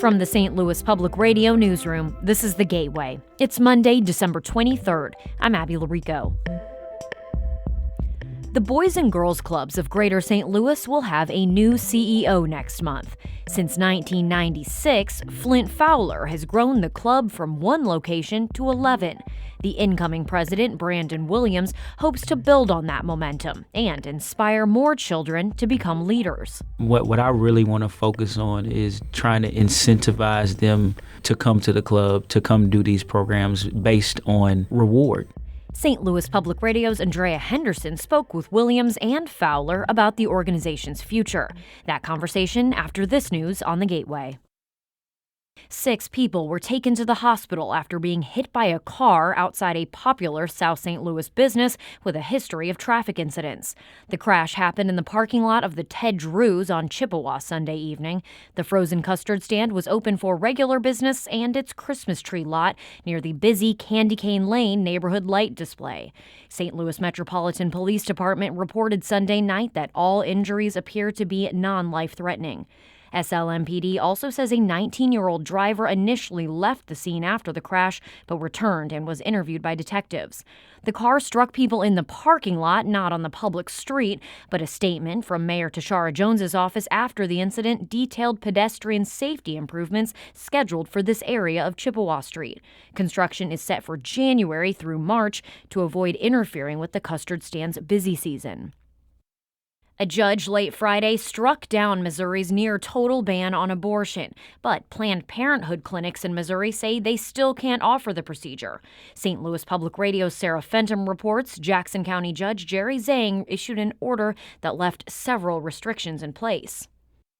From the St. Louis Public Radio newsroom, this is The Gateway. It's Monday, December 23rd. I'm Abby Larico. The Boys and Girls Clubs of Greater St. Louis will have a new CEO next month. Since 1996, Flint Fowler has grown the club from one location to 11. The incoming president, Brandon Williams, hopes to build on that momentum and inspire more children to become leaders. What I really want to focus on is trying to incentivize them to come to the club, to come do these programs based on reward. St. Louis Public Radio's Andrea Henderson spoke with Williams and Fowler about the organization's future. That conversation after this news on The Gateway. 6 people were taken to the hospital after being hit by a car outside a popular South St. Louis business with a history of traffic incidents. The crash happened in the parking lot of the Ted Drew's on Chippewa Sunday evening. The frozen custard stand was open for regular business and its Christmas tree lot near the busy Candy Cane Lane neighborhood light display. St. Louis Metropolitan Police Department reported Sunday night that all injuries appear to be non-life-threatening. SLMPD also says a 19-year-old driver initially left the scene after the crash, but returned and was interviewed by detectives. The car struck people in the parking lot, not on the public street, but a statement from Mayor Tashara Jones's office after the incident detailed pedestrian safety improvements scheduled for this area of Chippewa Street. Construction is set for January through March to avoid interfering with the custard stand's busy season. A judge late Friday struck down Missouri's near-total ban on abortion, but Planned Parenthood clinics in Missouri say they still can't offer the procedure. St. Louis Public Radio's Sarah Fenton reports Jackson County Judge Jerry Zhang issued an order that left several restrictions in place.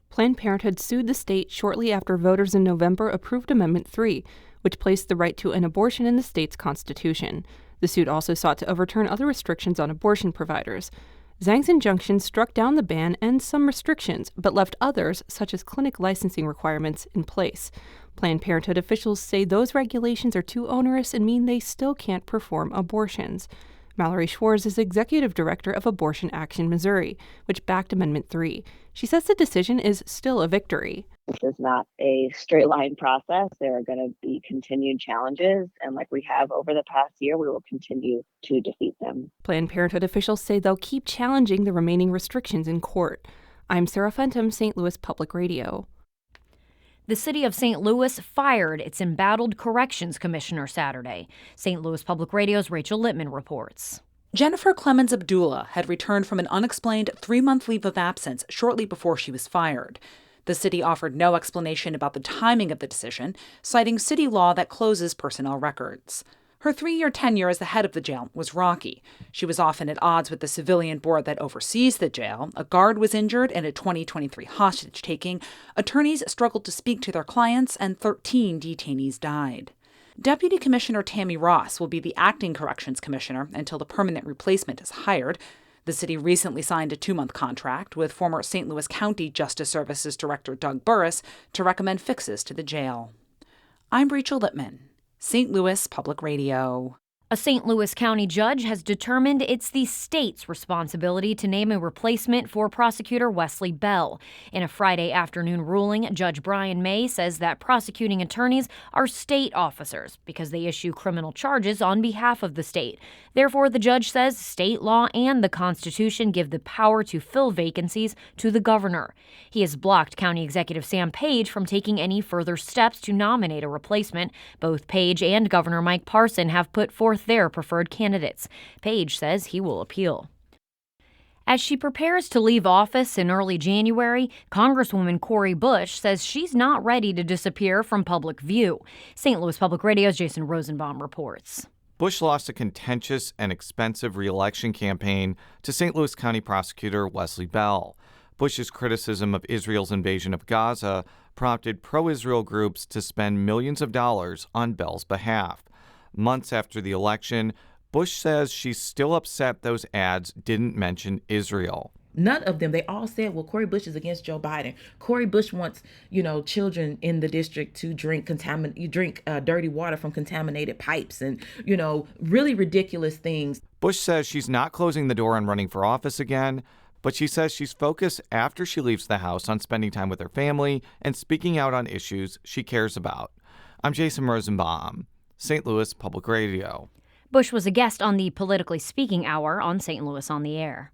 Planned Parenthood sued the state shortly after voters in November approved Amendment 3, which placed the right to an abortion in the state's constitution. The suit also sought to overturn other restrictions on abortion providers. Zhang's injunction struck down the ban and some restrictions, but left others, such as clinic licensing requirements, in place. Planned Parenthood officials say those regulations are too onerous and mean they still can't perform abortions. Mallory Schwartz is executive director of Abortion Action Missouri, which backed Amendment 3. She says the decision is still a victory. This is not a straight line process. There are going to be continued challenges, and like we have over the past year, we will continue to defeat them. Planned Parenthood officials say they'll keep challenging the remaining restrictions in court. I'm Sarah Fenton, St. Louis Public Radio. The city of St. Louis fired its embattled corrections commissioner Saturday. St. Louis Public Radio's Rachel Littman reports. Jennifer Clemens Abdullah had returned from an unexplained 3-month leave of absence shortly before she was fired. The city offered no explanation about the timing of the decision, citing city law that closes personnel records. Her 3-year tenure as the head of the jail was rocky. She was often at odds with the civilian board that oversees the jail. A guard was injured in a 2023 hostage-taking. Attorneys struggled to speak to their clients, and 13 detainees died. Deputy Commissioner Tammy Ross will be the acting corrections commissioner until the permanent replacement is hired. The city recently signed a 2-month contract with former St. Louis County Justice Services Director Doug Burris to recommend fixes to the jail. I'm Rachel Littman, St. Louis Public Radio. A St. Louis County judge has determined it's the state's responsibility to name a replacement for prosecutor Wesley Bell. In a Friday afternoon ruling, Judge Brian May says that prosecuting attorneys are state officers because they issue criminal charges on behalf of the state. Therefore, the judge says state law and the Constitution give the power to fill vacancies to the governor. He has blocked County Executive Sam Page from taking any further steps to nominate a replacement. Both Page and Governor Mike Parson have put forth their preferred candidates. Page says he will appeal. As she prepares to leave office in early January, Congresswoman Cori Bush says she's not ready to disappear from public view. St. Louis Public Radio's Jason Rosenbaum reports. Bush lost a contentious and expensive re-election campaign to St. Louis County Prosecutor Wesley Bell. Bush's criticism of Israel's invasion of Gaza prompted pro-Israel groups to spend millions of dollars on Bell's behalf. Months after the election, Bush says she's still upset those ads didn't mention Israel. None of them, they all said, well, Cori Bush is against Joe Biden. Cori Bush wants, children in the district to drink dirty water from contaminated pipes and, really ridiculous things. Bush says she's not closing the door on running for office again, But she says she's focused after she leaves the house on spending time with her family and speaking out on issues she cares about. I'm Jason Rosenbaum, St. Louis Public Radio. Bush was a guest on the Politically Speaking Hour on St. Louis on the Air.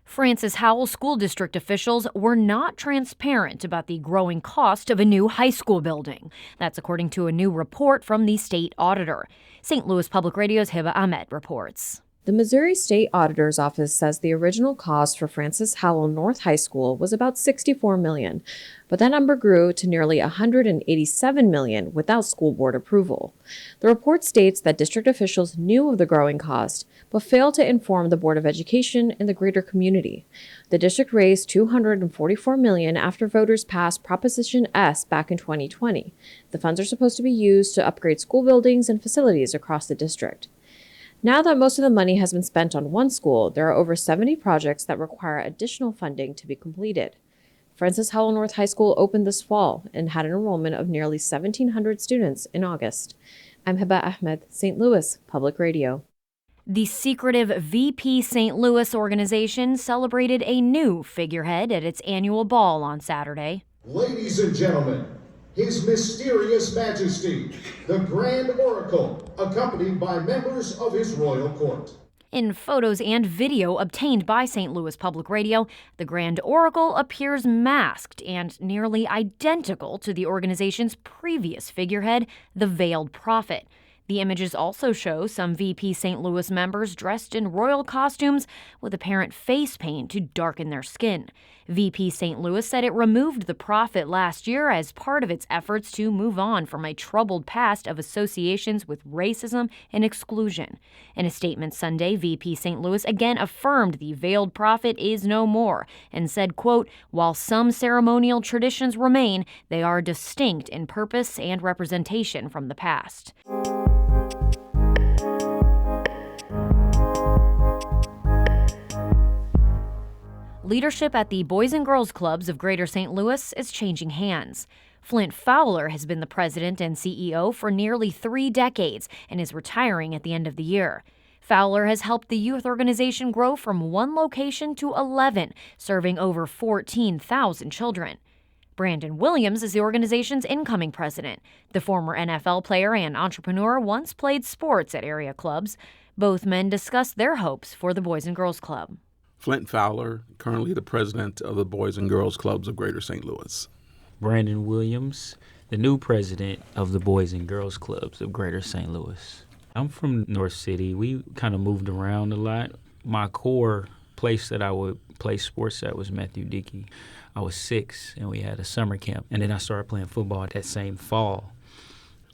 Francis Howell School District officials were not transparent about the growing cost of a new high school building. That's according to a new report from the state auditor. St. Louis Public Radio's Hiba Ahmed reports. The Missouri State Auditor's Office says the original cost for Francis Howell North High School was about $64 million, but that number grew to nearly $187 million without school board approval. The report states that district officials knew of the growing cost, but failed to inform the Board of Education and the greater community. The district raised $244 million after voters passed Proposition S back in 2020. The funds are supposed to be used to upgrade school buildings and facilities across the district. Now that most of the money has been spent on one school, there are over 70 projects that require additional funding to be completed. Francis Howell North High School opened this fall and had an enrollment of nearly 1,700 students in August. I'm Hiba Ahmed, St. Louis Public Radio. The secretive VP St. Louis organization celebrated a new figurehead at its annual ball on Saturday. Ladies and gentlemen, His Mysterious Majesty, the Grand Oracle, accompanied by members of his royal court. In photos and video obtained by St. Louis Public Radio, the Grand Oracle appears masked and nearly identical to the organization's previous figurehead, the Veiled Prophet. The images also show some VP St. Louis members dressed in royal costumes with apparent face paint to darken their skin. VP St. Louis said it removed the prophet last year as part of its efforts to move on from a troubled past of associations with racism and exclusion. In a statement Sunday, VP St. Louis again affirmed the veiled prophet is no more and said, quote, "While some ceremonial traditions remain, they are distinct in purpose and representation from the past." Leadership at the Boys and Girls Clubs of Greater St. Louis is changing hands. Flint Fowler has been the president and CEO for nearly 3 decades and is retiring at the end of the year. Fowler has helped the youth organization grow from 1 location to 11, serving over 14,000 children. Brandon Williams is the organization's incoming president. The former NFL player and entrepreneur once played sports at area clubs. Both men discussed their hopes for the Boys and Girls Club. Flint Fowler, currently the president of the Boys and Girls Clubs of Greater St. Louis. Brandon Williams, the new president of the Boys and Girls Clubs of Greater St. Louis. I'm from North City. We kind of moved around a lot. My core place that I would play sports at was Matthew Dickey. I was 6, and we had a summer camp. And then I started playing football that same fall.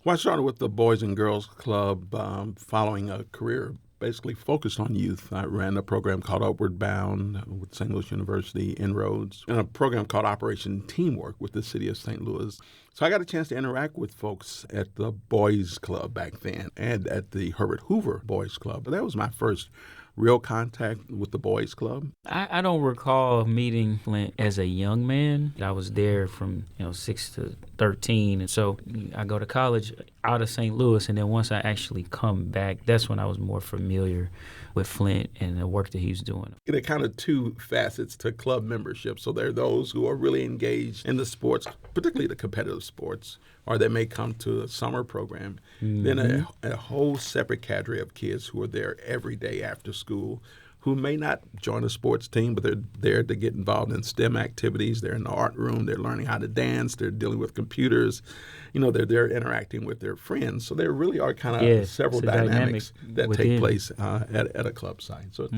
Well, I started with the Boys and Girls Club following a career basically focused on youth. I ran a program called Upward Bound with St. Louis University Inroads and a program called Operation Teamwork with the city of St. Louis. So I got a chance to interact with folks at the Boys Club back then and at the Herbert Hoover Boys Club. But that was my first real contact with the Boys Club. I don't recall meeting Flint as a young man. I was there from 6 to 13, and so I go to college out of St. Louis, and then once I actually come back, that's when I was more familiar with Flint and the work that he was doing. There are kind of 2 facets to club membership. So there are those who are really engaged in the sports, particularly the competitive sports, or they may come to a summer program. Mm-hmm. Then a whole separate cadre of kids who are there every day after school, who may not join a sports team, but they're there to get involved in STEM activities. They're in the art room. They're learning how to dance. They're dealing with computers. They're there interacting with their friends. So there really are kind of several dynamics that take place at a club site. So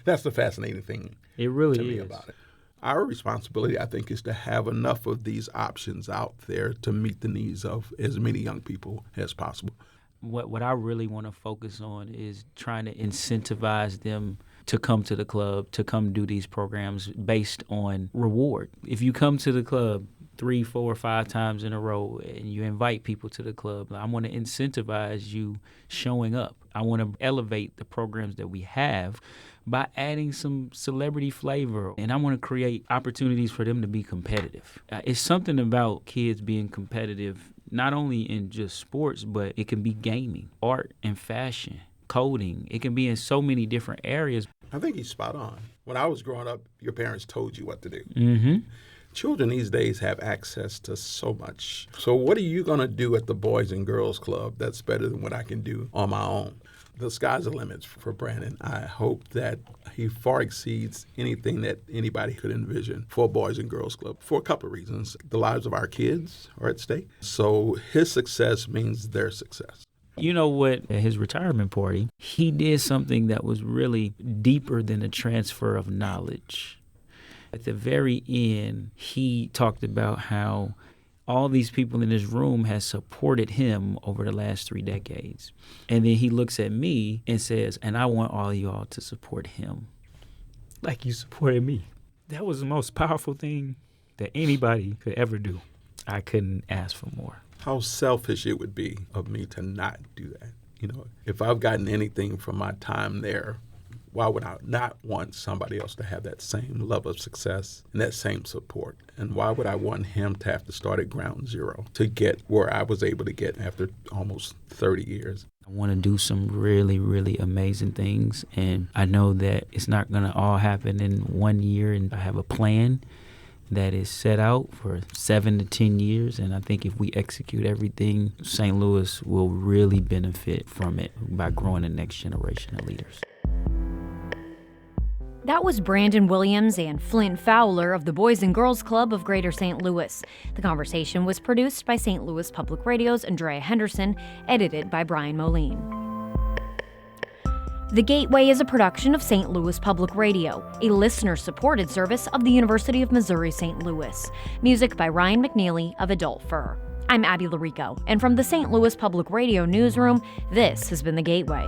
that's the fascinating thing it really to me about it. Our responsibility, I think, is to have enough of these options out there to meet the needs of as many young people as possible. What I really want to focus on is trying to incentivize them to come to the club, to come do these programs based on reward. If you come to the club 3, 4, 5 times in a row and you invite people to the club, I want to incentivize you showing up. I want to elevate the programs that we have by adding some celebrity flavor. And I want to create opportunities for them to be competitive. It's something about kids being competitive, not only in just sports, but it can be gaming, art and fashion, coding. It can be in so many different areas. I think he's spot on. When I was growing up, your parents told you what to do. Mm-hmm. Children these days have access to so much. So what are you going to do at the Boys and Girls Club that's better than what I can do on my own? The sky's the limit for Brandon. I hope that he far exceeds anything that anybody could envision for Boys and Girls Club for a couple of reasons. The lives of our kids are at stake. So his success means their success. You know what? At his retirement party, he did something that was really deeper than a transfer of knowledge. At the very end, he talked about how all these people in this room has supported him over the last 3 decades. And then he looks at me and says, and I want all of y'all to support him like you supported me. That was the most powerful thing that anybody could ever do. I couldn't ask for more. How selfish it would be of me to not do that. You know, if I've gotten anything from my time there, why would I not want somebody else to have that same level of success and that same support? And why would I want him to have to start at ground zero to get where I was able to get after almost 30 years? I want to do some really, really amazing things. And I know that it's not going to all happen in 1 year. And I have a plan that is set out for 7 to 10 years. And I think if we execute everything, St. Louis will really benefit from it by growing the next generation of leaders. That was Brandon Williams and Flint Fowler of the Boys and Girls Club of Greater St. Louis. The conversation was produced by St. Louis Public Radio's Andrea Henderson, edited by Brian Moline. The Gateway is a production of St. Louis Public Radio, a listener-supported service of the University of Missouri St. Louis. Music by Ryan McNeely of Adult Fur. I'm Abby Larico, and from the St. Louis Public Radio newsroom, this has been The Gateway.